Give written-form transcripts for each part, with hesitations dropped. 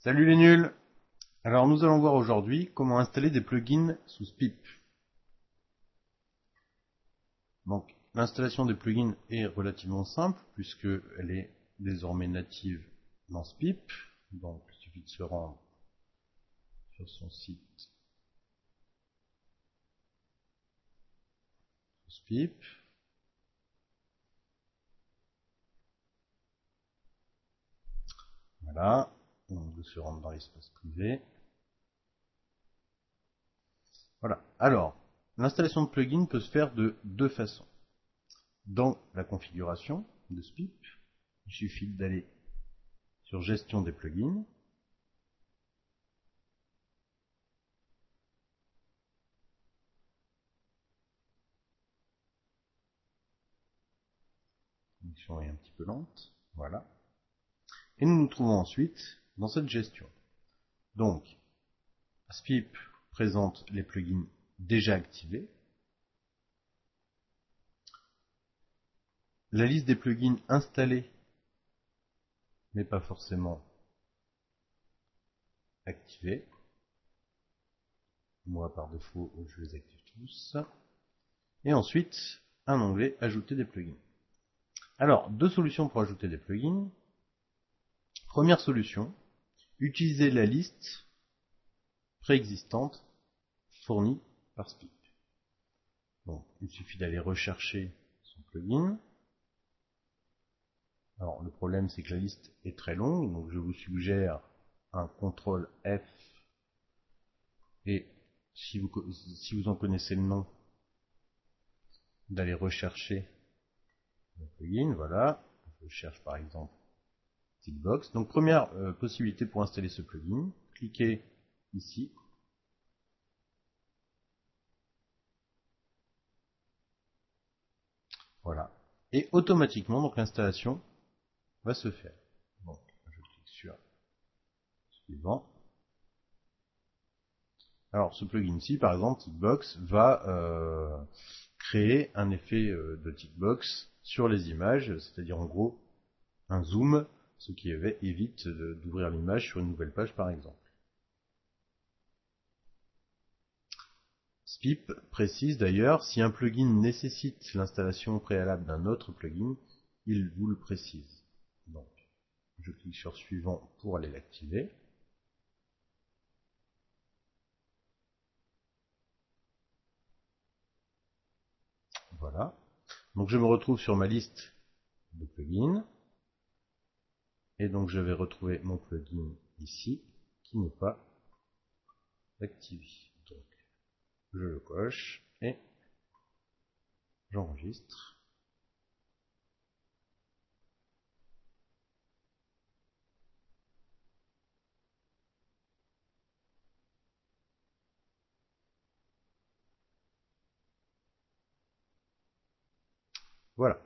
Salut les nuls! Alors nous allons voir aujourd'hui comment installer des plugins sous SPIP. Donc l'installation des plugins est relativement simple puisqu'elle est désormais native dans SPIP. Donc il suffit de se rendre sur son site SPIP. Voilà, donc de se rendre dans l'espace privé. Voilà, alors l'installation de plugins peut se faire de deux façons. Dans la configuration de SPIP, il suffit d'aller sur gestion des plugins. La fonction est un petit peu lente, voilà. Et nous nous trouvons ensuite dans cette gestion. Donc, SPIP présente les plugins déjà activés. La liste des plugins installés n'est pas forcément activée. Moi, par défaut, je les active tous. Et ensuite, un onglet Ajouter des plugins. Alors, deux solutions pour ajouter des plugins. Première solution, utiliser la liste préexistante fournie par SPIP. Donc, il suffit d'aller rechercher son plugin. Alors, le problème, c'est que la liste est très longue, donc je vous suggère un CTRL F et si vous en connaissez le nom, d'aller rechercher le plugin. Voilà, je cherche par exemple Tickbox. Donc, première possibilité pour installer ce plugin, cliquez ici. Voilà. Et automatiquement, donc l'installation va se faire. Donc, je clique sur suivant. Alors, ce plugin-ci, par exemple, Tickbox, va créer un effet de Tickbox sur les images, c'est-à-dire en gros un zoom, ce qui évite d'ouvrir l'image sur une nouvelle page, par exemple. SPIP précise d'ailleurs, si un plugin nécessite l'installation préalable d'un autre plugin, il vous le précise. Donc, je clique sur suivant pour aller l'activer. Voilà. Donc je me retrouve sur ma liste de plugins. Et donc je vais retrouver mon plugin ici, qui n'est pas activé. Donc je le coche et j'enregistre. Voilà.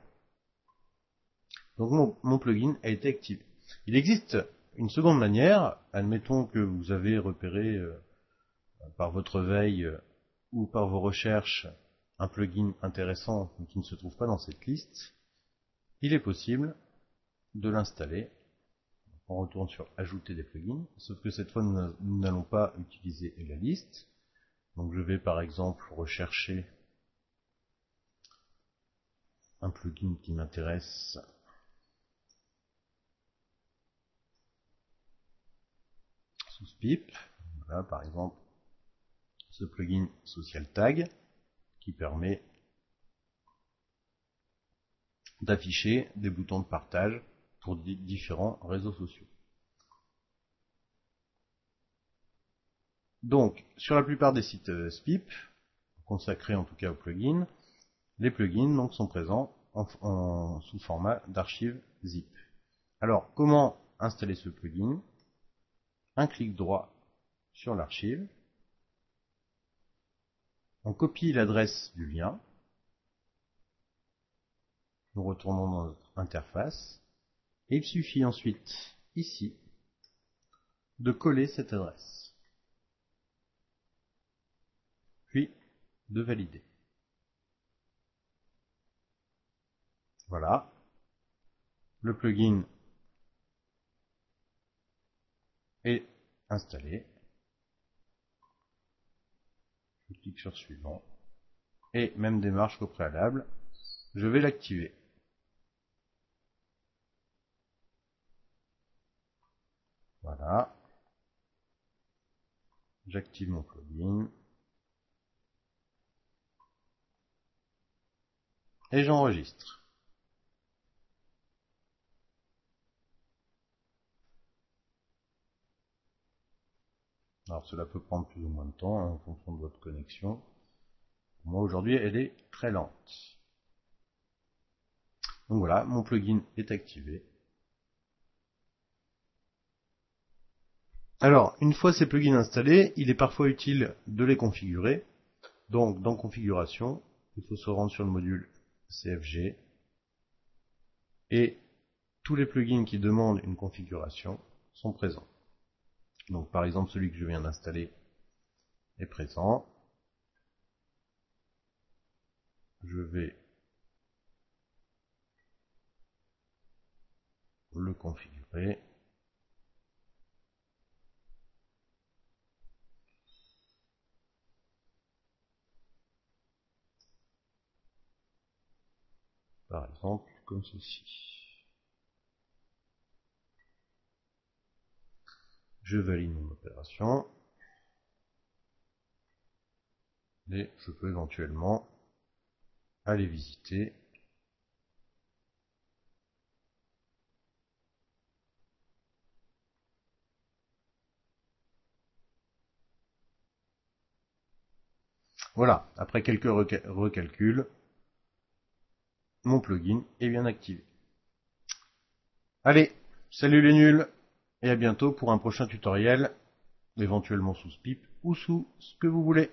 Donc mon plugin a été activé. Il existe une seconde manière. Admettons que vous avez repéré par votre veille ou par vos recherches un plugin intéressant mais qui ne se trouve pas dans cette liste. Il est possible de l'installer. On retourne sur Ajouter des plugins, sauf que cette fois nous n'allons pas utiliser la liste. Donc je vais par exemple rechercher un plugin qui m'intéresse. Sous SPIP. Voilà, par exemple, ce plugin Social Tag qui permet d'afficher des boutons de partage pour différents réseaux sociaux. Donc, sur la plupart des sites SPIP, consacrés en tout cas aux plugins, les plugins donc, sont présents sous format d'archive zip. Alors, comment installer ce plugin? Un clic droit sur l'archive, on copie l'adresse du lien, nous retournons dans notre interface, et il suffit ensuite, ici, de coller cette adresse, puis de valider. Voilà, le plugin est installé. Je clique sur suivant. Et même démarche qu'au préalable, je vais l'activer. Voilà. J'active mon plugin. Et j'enregistre. Alors cela peut prendre plus ou moins de temps en fonction de votre connexion. Pour moi aujourd'hui elle est très lente. Donc voilà, mon plugin est activé. Alors, une fois ces plugins installés, il est parfois utile de les configurer. Donc dans configuration, il faut se rendre sur le module CFG. Et tous les plugins qui demandent une configuration sont présents. Donc par exemple celui que je viens d'installer est présent. Je vais le configurer. Par exemple comme ceci. Je valide mon opération. Et je peux éventuellement aller visiter. Voilà, après quelques recalculs, mon plugin est bien activé. Allez, salut les nuls, et à bientôt pour un prochain tutoriel, éventuellement sous Spip ou sous ce que vous voulez.